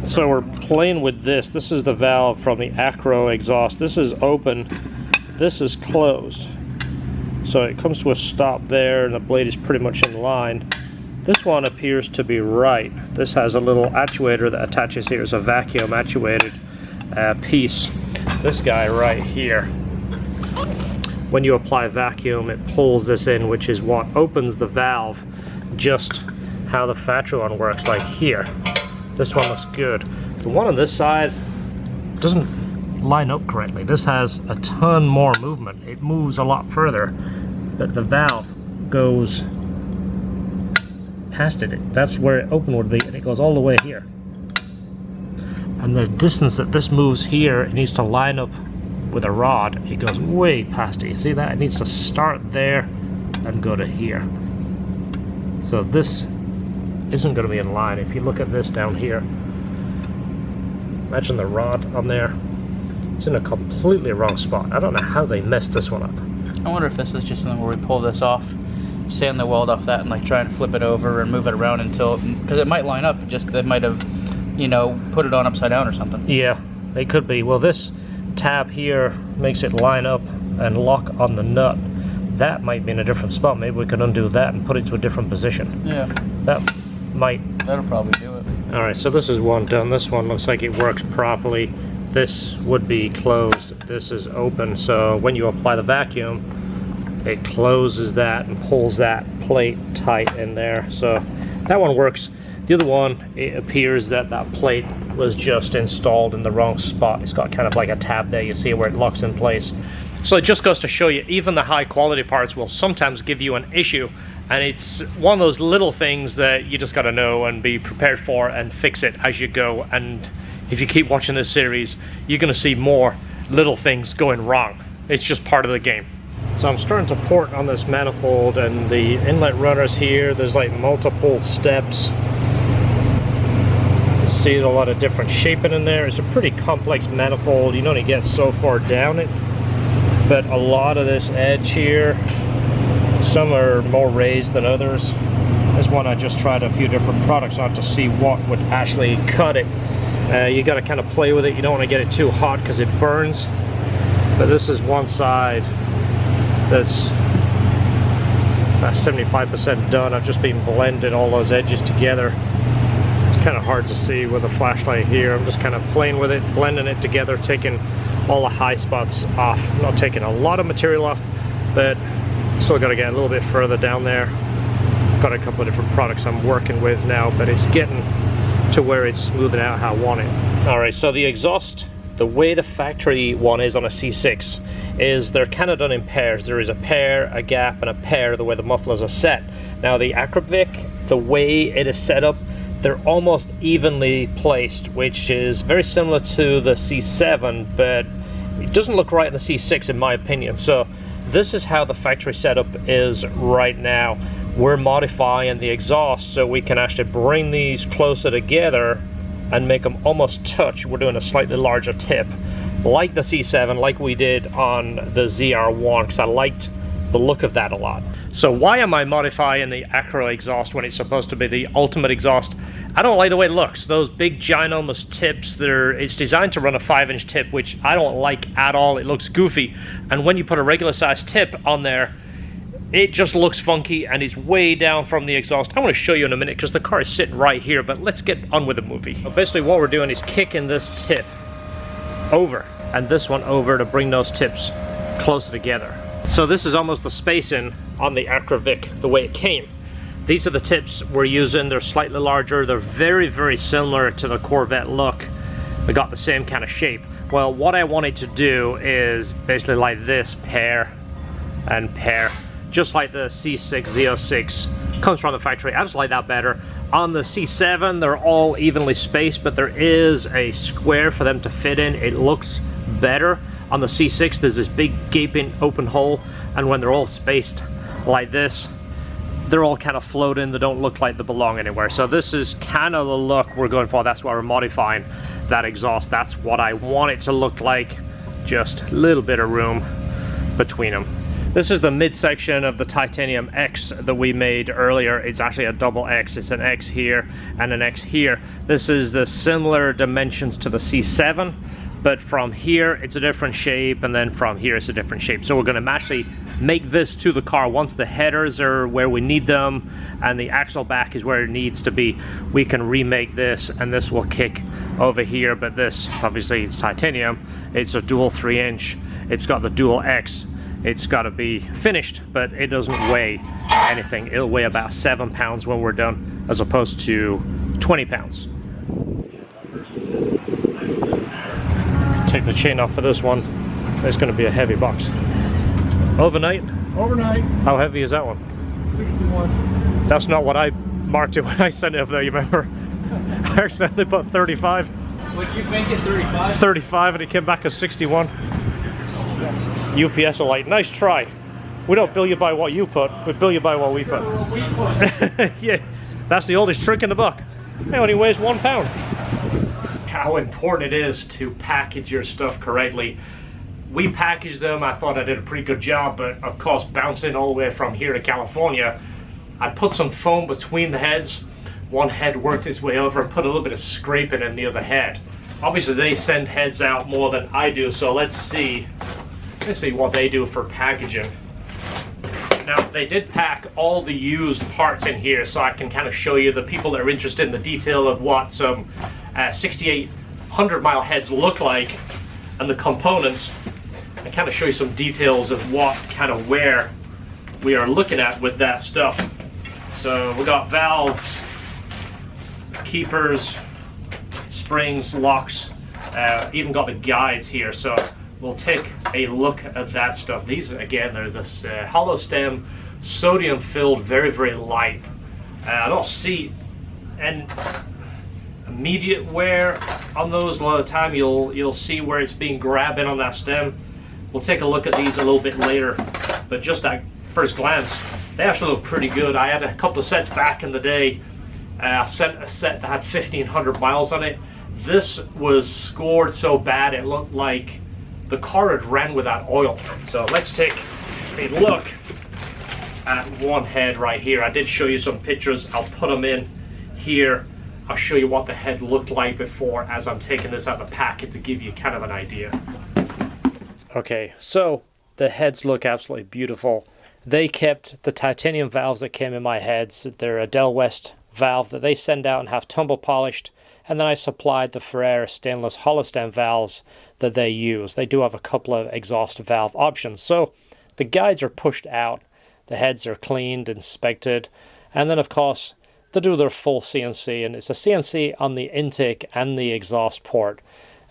So we're playing with this. This is the valve from the Acura exhaust. This is open, this is closed. So it comes to a stop there and the blade is pretty much in line. This one appears to be right. This has a little actuator that attaches here. It's a vacuum actuated piece. This guy right here, when you apply vacuum, it pulls this in, which is what opens the valve, just how the factory one works, like here. This one looks good. The one on this side doesn't line up correctly. This has a ton more movement. It moves a lot further, but the valve goes past it. That's where it open would be, and it goes all the way here. And the distance that this moves here, it needs to line up with a rod. It goes way past it. You see that? It needs to start there and go to here. So this isn't going to be in line. If you look at this down here, imagine the rod on there. It's in a completely wrong spot. I don't know how they messed this one up. I wonder if this is just something where we pull this off, sand the weld off that, and like try and flip it over and move it around until, because it might line up, just they might have, you know, put it on upside down or something. Yeah, it could be. Well, this tab here makes it line up and lock on the nut. That might be in a different spot. Maybe we can undo that and put it to a different position. Yeah. That'll probably do it. Alright, so this is one done. This one looks like it works properly. This would be closed. This is open, so when you apply the vacuum, it closes that and pulls that plate tight in there. So that one works. The other one, it appears that that plate was just installed in the wrong spot. It's got kind of like a tab there. You see where it locks in place. So it just goes to show you, even the high quality parts will sometimes give you an issue. And it's one of those little things that you just got to know and be prepared for and fix it as you go. And if you keep watching this series, you're going to see more little things going wrong. It's just part of the game. So I'm starting to port on this manifold, and the inlet runners here, there's like multiple steps. You see a lot of different shaping in there. It's a pretty complex manifold. You can only get so far down it. But a lot of this edge here, some are more raised than others. This one I just tried a few different products on to see what would actually cut it. You got to kind of play with it. You don't want to get it too hot because it burns. But this is one side that's 75% done. I've just been blending all those edges together. It's kind of hard to see with a flashlight here. I'm just kind of playing with it, blending it together, taking all the high spots off. I'm not taking a lot of material off, but still got to get a little bit further down there. Got a couple of different products I'm working with now, but it's getting to where it's smoothing out how I want it. Alright, so the exhaust, the way the factory one is on a C6 is they're kind of done in pairs. There is a pair, a gap, and a pair the way the mufflers are set. Now the Akropovic, the way it is set up, they're almost evenly placed, which is very similar to the C7, but it doesn't look right in the C6 in my opinion. So this is how the factory setup is right now. We're modifying the exhaust so we can actually bring these closer together and make them almost touch. We're doing a slightly larger tip, like the C7, like we did on the ZR1, because I liked the look of that a lot. So why am I modifying the Acura exhaust when it's supposed to be the ultimate exhaust? I don't like the way it looks. Those big ginormous tips, it's designed to run a 5-inch tip, which I don't like at all. It looks goofy. And when you put a regular size tip on there, it just looks funky and it's way down from the exhaust. I want to show you in a minute because the car is sitting right here, but let's get on with the movie. So basically what we're doing is kicking this tip over and this one over to bring those tips closer together. So this is almost the spacing on the Akropovic, the way it came. These are the tips we're using. They're slightly larger. They're very, very similar to the Corvette look. They got the same kind of shape. Well, what I wanted to do is basically like this, pair and pair, just like the C6 ZO6 comes from the factory. I just like that better. On the C7, they're all evenly spaced, but there is a square for them to fit in. It looks better. On the C6, there's this big gaping open hole, and when they're all spaced like this, they're all kind of floating. They don't look like they belong anywhere. So this is kind of the look we're going for. That's why we're modifying that exhaust. That's what I want it to look like. Just a little bit of room between them. This is the midsection of the Titanium X that we made earlier. It's actually a double X. It's an X here and an X here. This is the similar dimensions to the C7, but from here it's a different shape, and then from here it's a different shape. So we're going to actually make this to the car. Once the headers are where we need them and the axle back is where it needs to be, we can remake this, and this will kick over here. But this, obviously, it's titanium. It's a dual 3-inch. It's got the dual X. It's got to be finished, but it doesn't weigh anything. It'll weigh about 7 pounds when we're done, as opposed to 20 pounds. Take the chain off for this one. It's going to be a heavy box. Overnight? Overnight. How heavy is that one? 61. That's not what I marked it when I sent it up there, you remember? I accidentally put 35. Would you make it 35? 35, and it came back as 61. UPS are like, nice try. We don't bill you by what you put, we bill you by what we put. Yeah, that's the oldest trick in the book. It only weighs 1 pound. How important it is to package your stuff correctly. We packaged them. I thought I did a pretty good job, but of course, bouncing all the way from here to California, I put some foam between the heads. One head worked its way over and put a little bit of scraping in the other head. Obviously, they send heads out more than I do, so let's see what they do for packaging. Now, they did pack all the used parts in here, so I can kind of show you, the people that are interested in the detail of what some 6,800-mile heads look like and the components, and kind of show you some details of what kind of wear we are looking at with that stuff. So we got valves, keepers, springs, locks, even got the guides here. So we'll take a look at that stuff. These, again, are this hollow stem, sodium filled, very, very light. I don't see an immediate wear on those. A lot of the time you'll see where it's being grabbing on that stem. We'll take a look at these a little bit later, but just at first glance, they actually look pretty good. I had a couple of sets back in the day. I sent a set that had 1,500 miles on it. This was scored so bad it looked like the car had ran without oil. So let's take a look at one head right here. I did show you some pictures. I'll put them in here. I'll show you what the head looked like before, as I'm taking this out of the packet, to give you kind of an idea. Okay, so the heads look absolutely beautiful. They kept the titanium valves that came in my heads. They're a Del West valve that they send out and have tumble polished, and then I supplied the Ferrer stainless hollow stem valves that they use. They do have a couple of exhaust valve options. So the guides are pushed out, the heads are cleaned, inspected, and then of course they do their full CNC, and it's a CNC on the intake and the exhaust port.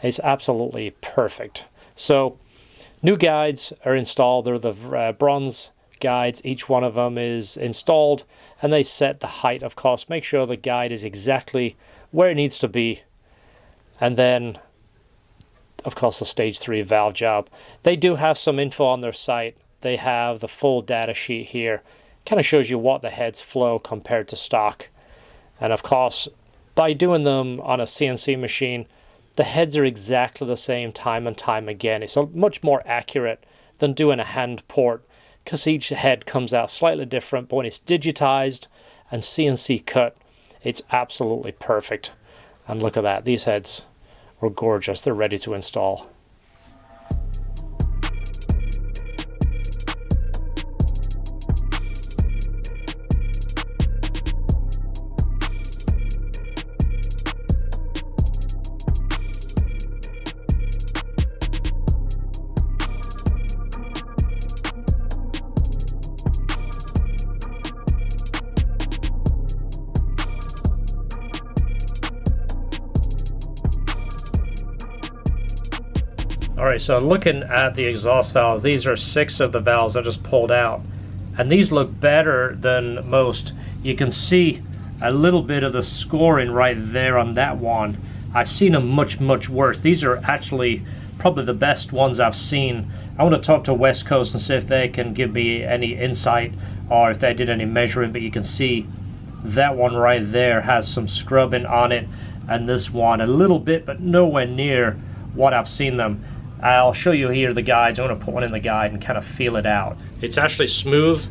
It's absolutely perfect. So new guides are installed. They're the bronze guides. Each one of them is installed, and they set the height, of course. Make sure the guide is exactly where it needs to be. And then, of course, the stage 3 valve job. They do have some info on their site. They have the full data sheet here. Kind of shows you what the heads flow compared to stock. And of course, by doing them on a CNC machine, the heads are exactly the same time and time again. It's much more accurate than doing a hand port, because each head comes out slightly different, but when it's digitized and CNC cut, it's absolutely perfect. And look at that, these heads were gorgeous. They're ready to install. Alright, so looking at the exhaust valves, these are 6 of the valves I just pulled out, and these look better than most. You can see a little bit of the scoring right there on that one. I've seen them much worse. These are actually probably the best ones I've seen. I want to talk to West Coast and see if they can give me any insight or if they did any measuring, but you can see that one right there has some scrubbing on it, and this one a little bit, but nowhere near what I've seen them. I'll show you here the guides. I'm going to put one in the guide and kind of feel it out. It's actually smooth.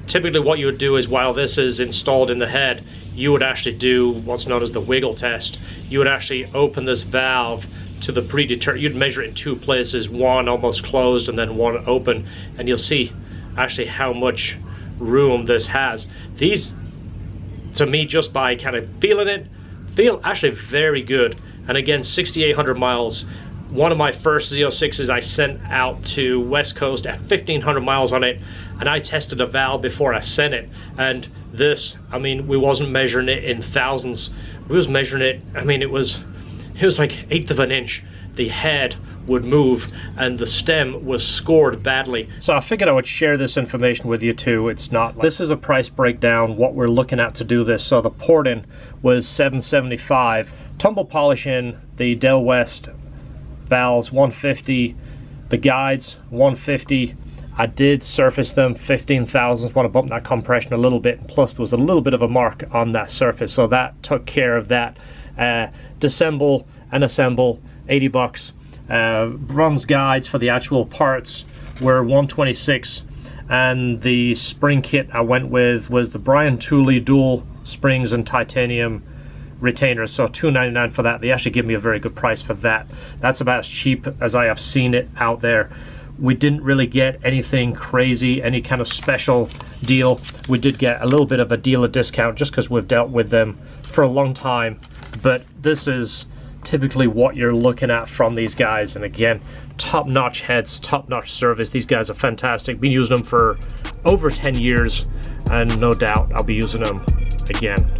Typically what you would do is, while this is installed in the head, you would actually do what's known as the wiggle test. You would actually open this valve to the predetermined, you'd measure it in 2 places, one almost closed and then one open, and you'll see actually how much room this has. These, to me, just by kind of feeling it, feel actually very good. And again, 6,800 miles. One of my first Z06s I sent out to West Coast at 1,500 miles on it, and I tested a valve before I sent it. And this, I mean, we wasn't measuring it in thousands. We was measuring it, I mean, it was like 1/8 of an inch. The head would move and the stem was scored badly. So I figured I would share this information with you too. It's not like, this is a price breakdown, what we're looking at to do this. So the port-in was $775. Tumble polishing the Del West valves $150, the guides $150. I did surface them 15 thousandths. Want to bump that compression a little bit, plus there was a little bit of a mark on that surface, so that took care of that. Disassemble and assemble, 80 bucks. Bronze guides for the actual parts were 126, and the spring kit I went with was the Brian Tooley dual springs and titanium retainers, so $299 for that. They actually give me a very good price for that. That's about as cheap as I have seen it out there. We didn't really get anything crazy, any kind of special deal. We did get a little bit of a dealer discount just because we've dealt with them for a long time, but this is typically what you're looking at from these guys. And again, top-notch heads, top-notch service. These guys are fantastic. Been using them for over 10 years, and no doubt I'll be using them again.